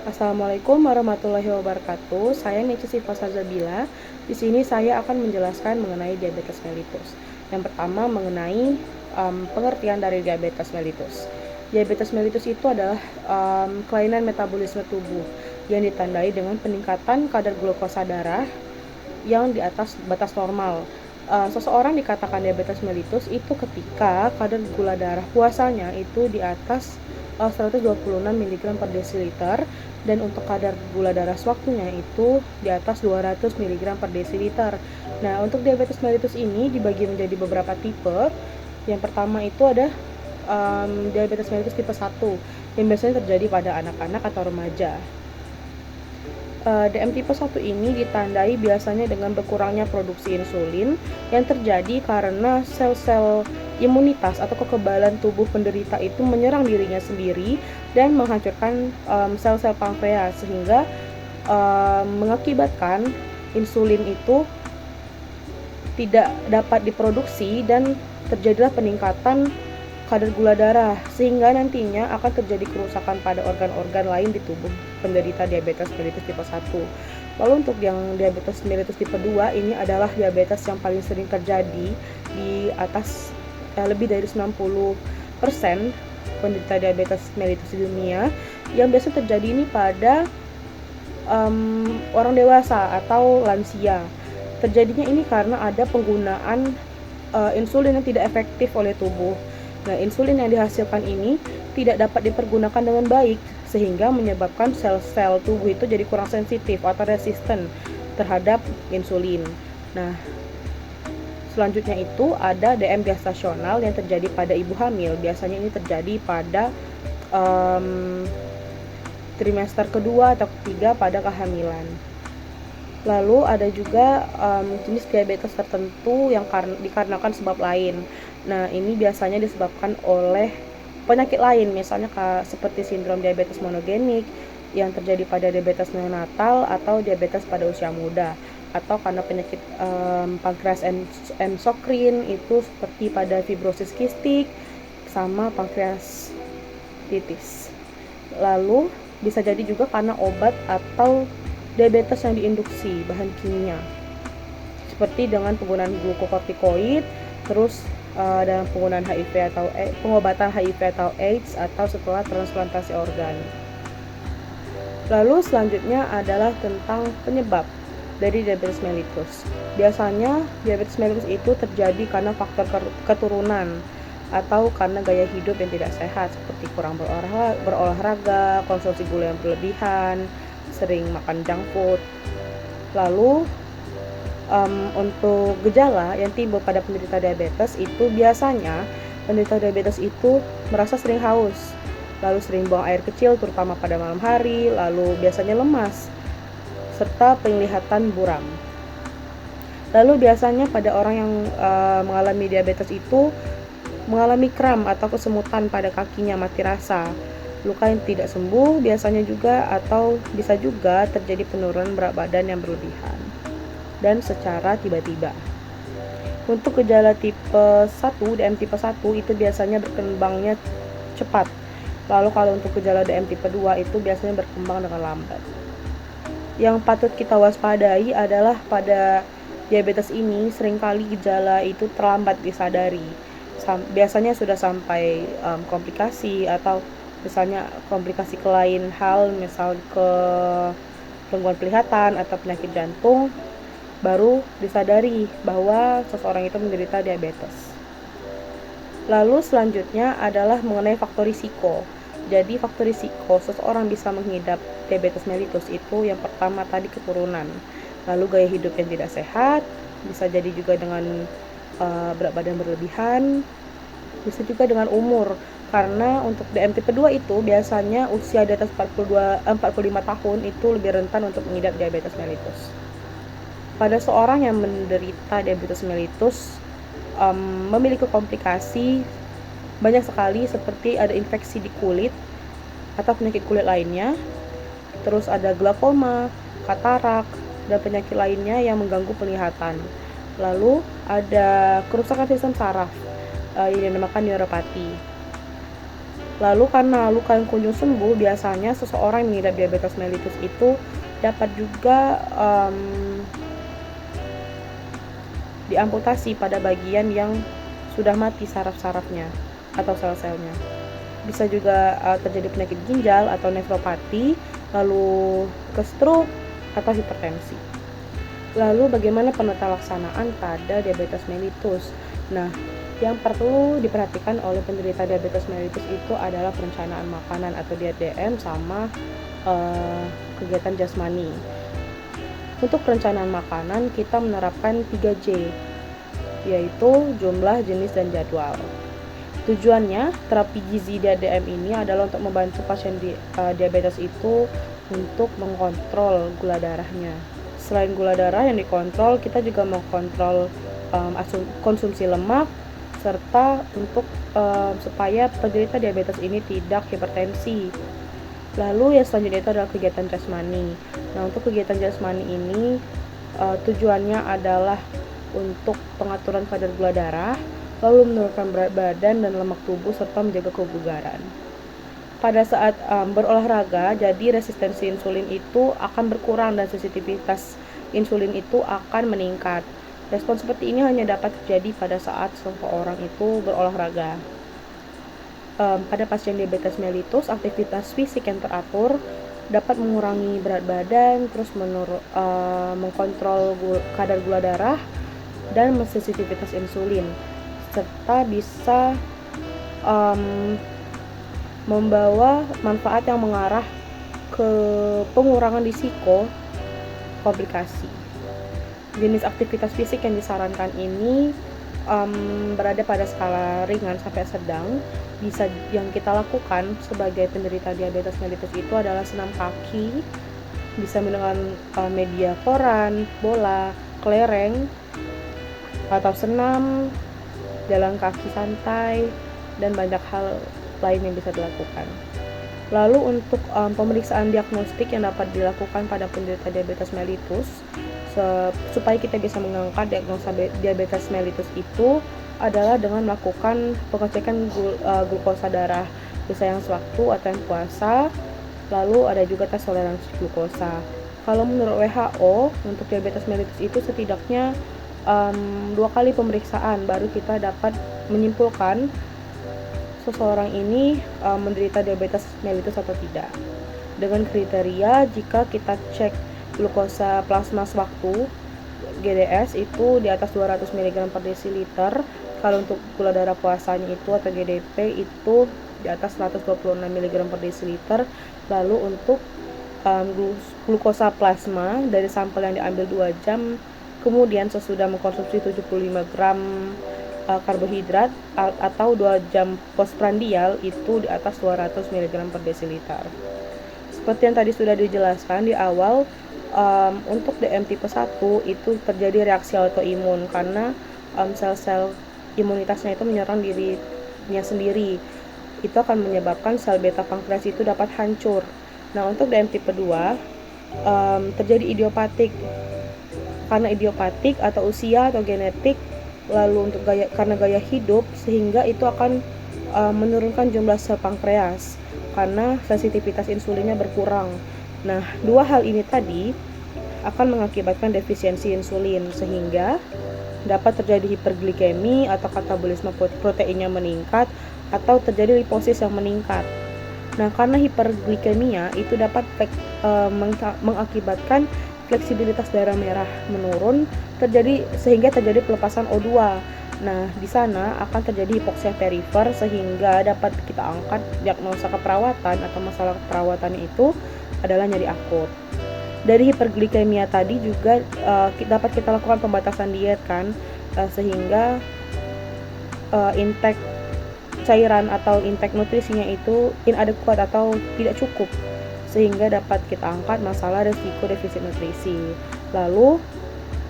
Assalamualaikum warahmatullahi wabarakatuh. Saya Nici Sifa Sazabila. Di sini saya akan menjelaskan mengenai diabetes mellitus. Yang pertama mengenai pengertian dari diabetes mellitus. Diabetes mellitus itu adalah kelainan metabolisme tubuh yang ditandai dengan peningkatan kadar glukosa darah yang di atas batas normal. Seseorang dikatakan diabetes mellitus itu ketika kadar gula darah puasanya itu di atas 126 mg per desiliter, dan untuk kadar gula darah sewaktunya itu di atas 200 mg per desiliter. Nah, untuk diabetes mellitus ini dibagi menjadi beberapa tipe. Yang pertama itu ada diabetes mellitus tipe 1 yang biasanya terjadi pada anak-anak atau remaja. DM tipe 1 ini ditandai biasanya dengan berkurangnya produksi insulin yang terjadi karena sel-sel imunitas atau kekebalan tubuh penderita itu menyerang dirinya sendiri dan menghancurkan sel-sel pankreas, sehingga mengakibatkan insulin itu tidak dapat diproduksi dan terjadilah peningkatan kadar gula darah, sehingga nantinya akan terjadi kerusakan pada organ-organ lain di tubuh penderita diabetes mellitus tipe 1. Lalu untuk yang diabetes mellitus tipe 2 ini adalah diabetes yang paling sering terjadi di atas lebih dari 90% penderita diabetes mellitus di dunia, yang biasa terjadi ini pada orang dewasa atau lansia. Terjadinya ini karena ada penggunaan insulin yang tidak efektif oleh tubuh. Nah, insulin yang dihasilkan ini tidak dapat dipergunakan dengan baik, sehingga menyebabkan sel-sel tubuh itu jadi kurang sensitif atau resisten terhadap insulin. Nah, selanjutnya itu ada DM gestasional yang terjadi pada ibu hamil. Biasanya ini terjadi pada trimester kedua atau ketiga pada kehamilan. Lalu ada juga jenis diabetes tertentu yang dikarenakan sebab lain. Nah, ini biasanya disebabkan oleh penyakit lain, misalnya seperti sindrom diabetes monogenik yang terjadi pada diabetes neonatal atau diabetes pada usia muda, atau karena penyakit pankreas endokrin itu seperti pada fibrosis kistik sama pankreatitis. Lalu bisa jadi juga karena obat atau diabetes yang diinduksi bahan kimia, seperti dengan penggunaan glukokortikoid, terus dalam penggunaan HIV atau pengobatan HIV atau AIDS, atau setelah transplantasi organ. Lalu selanjutnya adalah tentang penyebab dari diabetes mellitus. Biasanya diabetes mellitus itu terjadi karena faktor keturunan atau karena gaya hidup yang tidak sehat, seperti kurang berolahraga, konsumsi gula yang berlebihan, sering makan junk food. Lalu untuk gejala yang timbul pada penderita diabetes itu biasanya penderita diabetes itu merasa sering haus, lalu sering buang air kecil terutama pada malam hari, lalu biasanya lemas, serta penglihatan buram. Lalu biasanya pada orang yang mengalami diabetes itu mengalami kram atau kesemutan pada kakinya, mati rasa, luka yang tidak sembuh biasanya juga, atau bisa juga terjadi penurunan berat badan yang berlebihan dan secara tiba-tiba. Untuk gejala tipe 1, DM tipe 1 itu biasanya berkembangnya cepat. Lalu kalau untuk gejala DM tipe 2 itu biasanya berkembang dengan lambat. Yang patut kita waspadai adalah pada diabetes ini seringkali gejala itu terlambat disadari. Biasanya sudah sampai komplikasi, atau misalnya komplikasi ke lain hal, misal ke gangguan penglihatan atau penyakit jantung, baru disadari bahwa seseorang itu menderita diabetes. Lalu selanjutnya adalah mengenai faktor risiko. Jadi faktor risiko seseorang bisa mengidap diabetes mellitus itu yang pertama tadi keturunan, lalu gaya hidup yang tidak sehat, bisa jadi juga dengan berat badan berlebihan, bisa juga dengan umur, karena untuk DM tipe 2 itu biasanya usia di atas 45 tahun itu lebih rentan untuk mengidap diabetes mellitus. Pada seorang yang menderita diabetes mellitus memiliki komplikasi banyak sekali, seperti ada infeksi di kulit atau penyakit kulit lainnya, terus ada glaukoma, katarak, dan penyakit lainnya yang mengganggu penglihatan. Lalu ada kerusakan sistem saraf yang dinamakan neuropati. Lalu karena luka yang kunjung sembuh, biasanya seseorang yang mengidap diabetes mellitus itu dapat juga diamputasi pada bagian yang sudah mati saraf-sarafnya atau sel-selnya. Bisa juga terjadi penyakit ginjal atau nefropati, lalu ke stroke atau hipertensi. Lalu bagaimana penata laksanaan pada diabetes mellitus? Nah, yang perlu diperhatikan oleh penderita diabetes mellitus itu adalah perencanaan makanan atau diet DM sama kegiatan jasmani. Untuk perencanaan makanan kita menerapkan 3J, yaitu jumlah, jenis, dan jadwal. Tujuannya terapi gizi diet DM ini adalah untuk membantu pasien diabetes itu untuk mengontrol gula darahnya. Selain gula darah yang dikontrol, kita juga mengkontrol konsumsi lemak serta untuk supaya penderita diabetes ini tidak hipertensi. Lalu yang selanjutnya itu adalah kegiatan jasmani. Nah, untuk kegiatan jasmani ini tujuannya adalah untuk pengaturan kadar gula darah, lalu menurunkan berat badan dan lemak tubuh serta menjaga kebugaran. Pada saat berolahraga, jadi resistensi insulin itu akan berkurang dan sensitivitas insulin itu akan meningkat. Respon seperti ini hanya dapat terjadi pada saat seseorang itu berolahraga. Pada pasien diabetes mellitus, aktivitas fisik yang teratur dapat mengurangi berat badan, terus mengkontrol kadar gula darah dan sensitivitas insulin, serta bisa membawa manfaat yang mengarah ke pengurangan risiko komplikasi. Jenis aktivitas fisik yang disarankan ini berada pada skala ringan sampai sedang. Bisa yang kita lakukan sebagai penderita diabetes mellitus itu adalah senam kaki, bisa menggunakan media koran, bola, kelereng, atau senam, jalan kaki santai, dan banyak hal lain yang bisa dilakukan. Lalu untuk pemeriksaan diagnostik yang dapat dilakukan pada penderita diabetes mellitus supaya kita bisa mengangkat diagnosa diabetes mellitus itu adalah dengan melakukan pengecekan glukosa darah, bisa yang sewaktu atau yang puasa. Lalu ada juga tes toleransi glukosa. Kalau menurut WHO untuk diabetes mellitus itu setidaknya 2 kali pemeriksaan baru kita dapat menyimpulkan seseorang ini menderita diabetes mellitus atau tidak. Dengan kriteria jika kita cek glukosa plasma sewaktu GDS itu di atas 200 mg per desiliter. Kalau untuk gula darah puasanya itu atau GDP itu di atas 126 mg per desiliter. Lalu untuk glukosa plasma dari sampel yang diambil 2 jam kemudian sesudah mengkonsumsi 75 gram karbohidrat atau 2 jam postprandial itu di atas 200 mg per desiliter. Seperti yang tadi sudah dijelaskan di awal, untuk DM tipe 1 itu terjadi reaksi autoimun karena sel-sel imunitasnya itu menyerang dirinya sendiri. Itu akan menyebabkan sel beta pankreas itu dapat hancur. Nah, untuk DM tipe 2 terjadi idiopatik. Karena idiopatik atau usia atau genetik, lalu untuk karena gaya hidup, sehingga itu akan menurunkan jumlah sel pankreas karena sensitivitas insulinnya berkurang. Nah, 2 hal ini tadi akan mengakibatkan defisiensi insulin sehingga dapat terjadi hiperglikemi atau katabolisme proteinnya meningkat atau terjadi liposis yang meningkat. Nah, karena hiperglikemia itu dapat mengakibatkan fleksibilitas darah merah menurun, sehingga terjadi pelepasan O2. Nah, di sana akan terjadi hipoksia perifer sehingga dapat kita angkat diagnosa keperawatan atau masalah keperawatannya itu adalah nyeri akut. Dari hiperglikemia tadi juga dapat kita lakukan pembatasan diet kan, sehingga intake cairan atau intake nutrisinya itu inadequate atau tidak cukup, sehingga dapat kita angkat masalah risiko defisit nutrisi. Lalu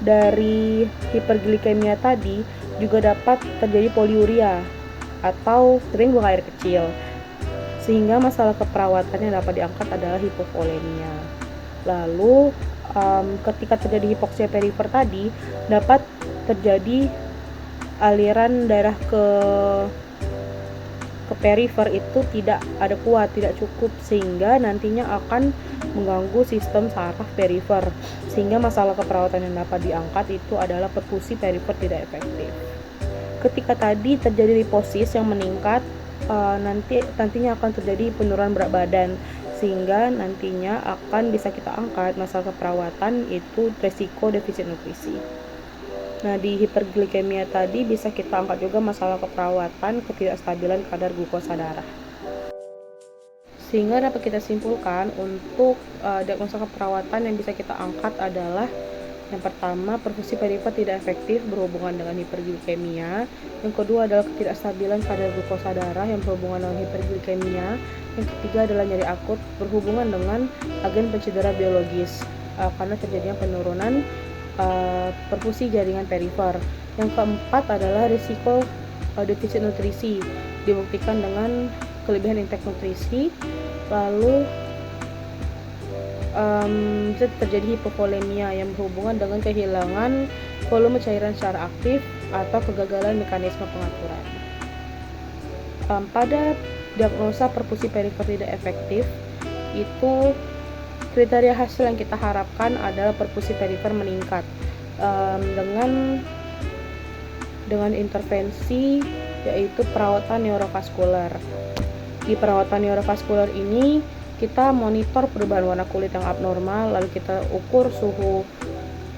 dari hiperglikemia tadi juga dapat terjadi poliuria atau sering buang air kecil, sehingga masalah keperawatannya dapat diangkat adalah hipovolemia. Lalu ketika terjadi hipoksia perifer tadi dapat terjadi aliran darah ke ke perifer itu tidak ada kuat, tidak cukup, sehingga nantinya akan mengganggu sistem saraf perifer, sehingga masalah keperawatan yang dapat diangkat itu adalah perfusi perifer tidak efektif. Ketika tadi terjadi liposis yang meningkat, nantinya akan terjadi penurunan berat badan, sehingga nantinya akan bisa kita angkat masalah keperawatan itu resiko defisit nutrisi. Nah, di hiperglikemia tadi bisa kita angkat juga masalah keperawatan ketidakstabilan kadar glukosa darah. Sehingga dapat kita simpulkan untuk diagnosa keperawatan yang bisa kita angkat adalah yang pertama, perfusi perifer tidak efektif berhubungan dengan hiperglikemia. Yang kedua adalah ketidakstabilan kadar glukosa darah yang berhubungan dengan hiperglikemia. Yang ketiga adalah nyeri akut berhubungan dengan agen pencedera biologis karena terjadinya penurunan perfusi jaringan perifer. Yang keempat adalah risiko defisit nutrisi dibuktikan dengan kelebihan intake nutrisi, lalu bisa terjadi hipovolemia yang berhubungan dengan kehilangan volume cairan secara aktif atau kegagalan mekanisme pengaturan. Pada diagnosa perfusi perifer tidak efektif, itu kriteria hasil yang kita harapkan adalah perfusi perifer meningkat dengan intervensi yaitu perawatan neurovaskular. Di perawatan neurovaskular ini kita monitor perubahan warna kulit yang abnormal, lalu kita ukur suhu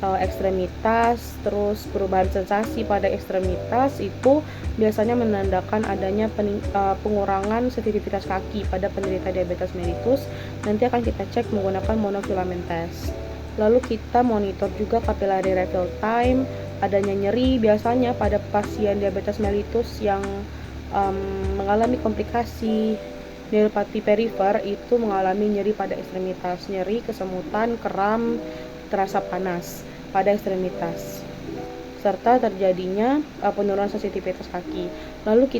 ekstremitas, terus perubahan sensasi pada ekstremitas itu biasanya menandakan adanya pengurangan sensitivitas kaki pada penderita diabetes mellitus. Nanti akan kita cek menggunakan monofilament test. Lalu kita monitor juga capillary refill time, adanya nyeri biasanya pada pasien diabetes mellitus yang mengalami komplikasi neuropati perifer itu mengalami nyeri pada ekstremitas, nyeri, kesemutan, kram, terasa panas pada ekstremitas, serta terjadinya penurunan sensitivitas kaki. Lalu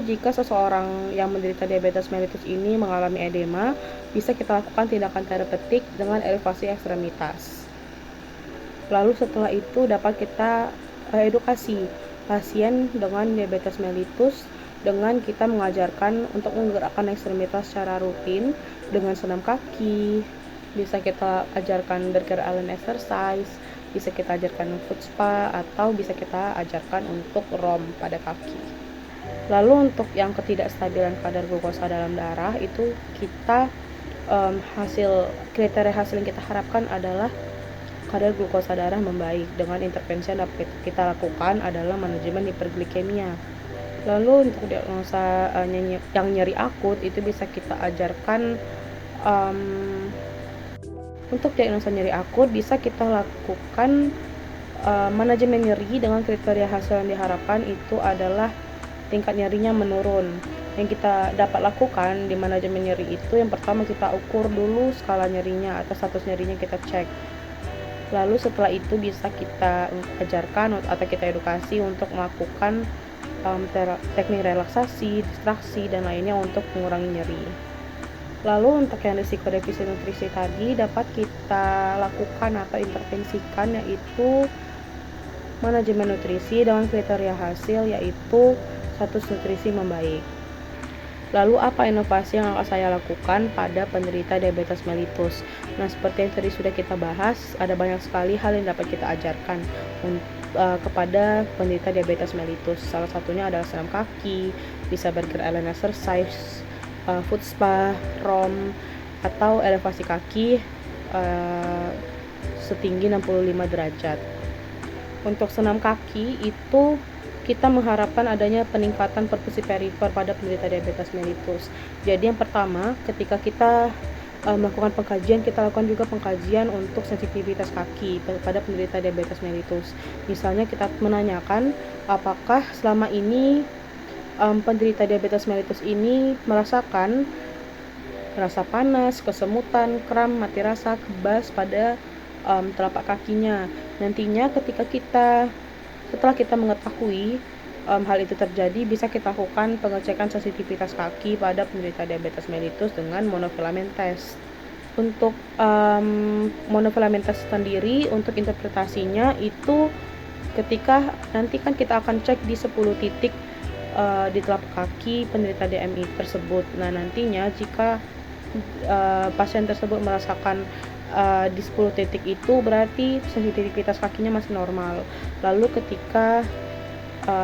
jika seseorang yang menderita diabetes mellitus ini mengalami edema, bisa kita lakukan tindakan terapeutik dengan elevasi ekstremitas. Lalu setelah itu dapat kita edukasi pasien dengan diabetes mellitus dengan kita mengajarkan untuk menggerakkan ekstremitas secara rutin dengan senam kaki, bisa kita ajarkan Berger Allen exercise, bisa kita ajarkan foot spa, atau bisa kita ajarkan untuk ROM pada kaki. Lalu untuk yang ketidakstabilan kadar glukosa dalam darah itu kita kriteria hasil yang kita harapkan adalah kadar glukosa darah membaik. Dengan intervensi yang dapat kita lakukan adalah manajemen hiperglikemia. Lalu untuk diagnosa yang nyeri akut itu bisa kita ajarkan untuk diagnosa nyeri akut bisa kita lakukan manajemen nyeri dengan kriteria hasil yang diharapkan itu adalah tingkat nyerinya menurun. Yang kita dapat lakukan di manajemen nyeri itu yang pertama kita ukur dulu skala nyerinya atau status nyerinya kita cek. Lalu setelah itu bisa kita ajarkan atau kita edukasi untuk melakukan teknik relaksasi, distraksi, dan lainnya untuk mengurangi nyeri. Lalu untuk yang risiko defisit nutrisi tadi dapat kita lakukan atau intervensikan yaitu manajemen nutrisi dengan kriteria hasil yaitu status nutrisi membaik. Lalu apa inovasi yang akan saya lakukan pada penderita diabetes mellitus? Nah, seperti yang tadi sudah kita bahas, ada banyak sekali hal yang dapat kita ajarkan kepada penderita diabetes mellitus. Salah satunya adalah senam kaki, bisa Berger Allen exercise, foot spa, ROM, atau elevasi kaki setinggi 65 derajat. Untuk senam kaki itu kita mengharapkan adanya peningkatan perfusi perifer pada penderita diabetes mellitus. Jadi yang pertama, ketika kita melakukan pengkajian, kita lakukan juga pengkajian untuk sensitivitas kaki pada penderita diabetes mellitus. Misalnya kita menanyakan apakah selama ini penderita diabetes mellitus ini merasakan rasa panas, kesemutan, kram, mati rasa, kebas pada telapak kakinya. Nantinya setelah kita mengetahui hal itu terjadi, bisa kita lakukan pengecekan sensitivitas kaki pada penderita diabetes mellitus dengan monofilament test. Untuk monofilament test sendiri, untuk interpretasinya itu ketika nanti kan kita akan cek di 10 titik di telapak kaki penderita DMI tersebut. Nah, nantinya jika pasien tersebut merasakan di 10 titik itu, berarti sensitivitas kakinya masih normal. Lalu ketika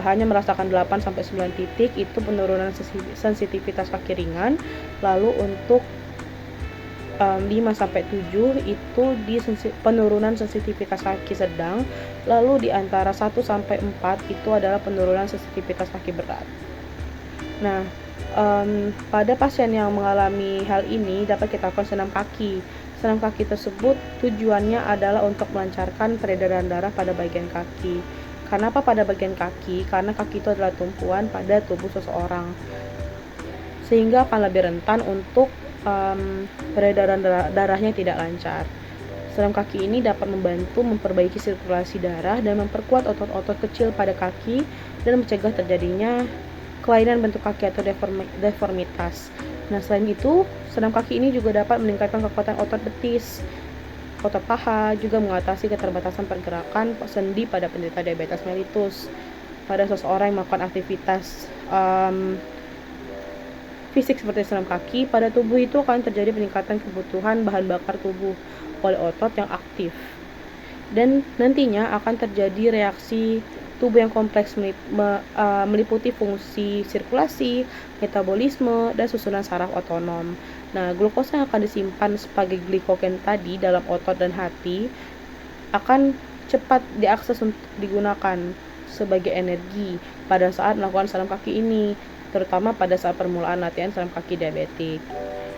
hanya merasakan 8-9 titik, itu penurunan sensitivitas kaki ringan. Lalu untuk 5-7 itu di penurunan sensitivitas kaki sedang. Lalu di antara 1-4 itu adalah penurunan sensitivitas kaki berat. Nah, pada pasien yang mengalami hal ini dapat kita lakukan senam kaki. Senam kaki tersebut tujuannya adalah untuk melancarkan peredaran darah pada bagian kaki. Kenapa pada bagian kaki? Karena kaki itu adalah tumpuan pada tubuh seseorang, sehingga akan lebih rentan untuk peredaran darahnya tidak lancar. Senam kaki ini dapat membantu memperbaiki sirkulasi darah dan memperkuat otot-otot kecil pada kaki dan mencegah terjadinya kelainan bentuk kaki atau deformitas. Nah, selain itu, senam kaki ini juga dapat meningkatkan kekuatan otot betis, otot paha, juga mengatasi keterbatasan pergerakan sendi pada penderita diabetes mellitus. Pada seseorang yang melakukan aktivitas fisik seperti senam kaki, pada tubuh itu akan terjadi peningkatan kebutuhan bahan bakar tubuh oleh otot yang aktif. Dan nantinya akan terjadi reaksi tubuh yang kompleks meliputi fungsi sirkulasi, metabolisme, dan susunan saraf otonom. Nah, glukosa yang akan disimpan sebagai glikogen tadi dalam otot dan hati akan cepat diakses untuk digunakan sebagai energi pada saat melakukan senam kaki ini, terutama pada saat permulaan latihan senam kaki diabetik.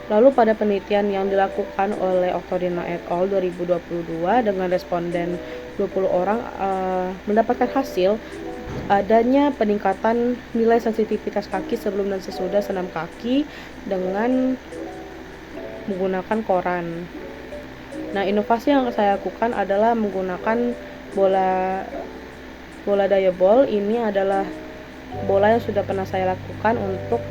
Lalu pada penelitian yang dilakukan oleh Octorino et al. 2022 dengan responden 20 orang mendapatkan hasil adanya peningkatan nilai sensitivitas kaki sebelum dan sesudah senam kaki dengan menggunakan koran. Nah, inovasi yang saya lakukan adalah menggunakan bola diabol. Ini adalah bola yang sudah pernah saya lakukan untuk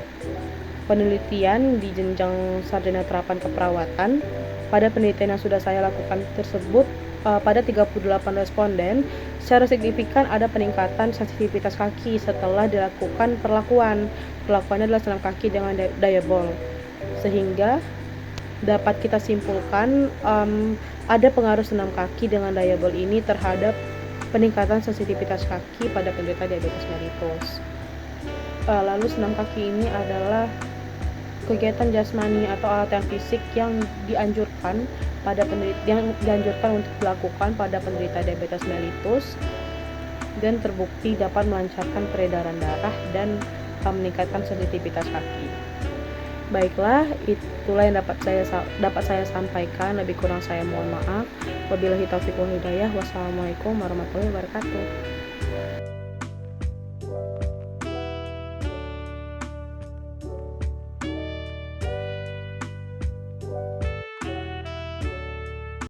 penelitian di jenjang sarjana terapan keperawatan. Pada penelitian yang sudah saya lakukan tersebut, pada 38 responden, secara signifikan ada peningkatan sensitivitas kaki setelah dilakukan perlakuan. Perlakuannya adalah senam kaki dengan diabol, sehingga dapat kita simpulkan ada pengaruh senam kaki dengan diabol ini terhadap peningkatan sensitivitas kaki pada penderita diabetes mellitus. Lalu senam kaki ini adalah kegiatan jasmani atau latihan fisik yang dianjurkan untuk dilakukan pada penderita diabetes mellitus dan terbukti dapat melancarkan peredaran darah dan meningkatkan sensitivitas kaki. Baiklah, itulah yang dapat saya sampaikan. Lebih kurang saya mohon maaf. Wabillahi taufiq wal hidayah. Wassalamualaikum warahmatullahi wabarakatuh.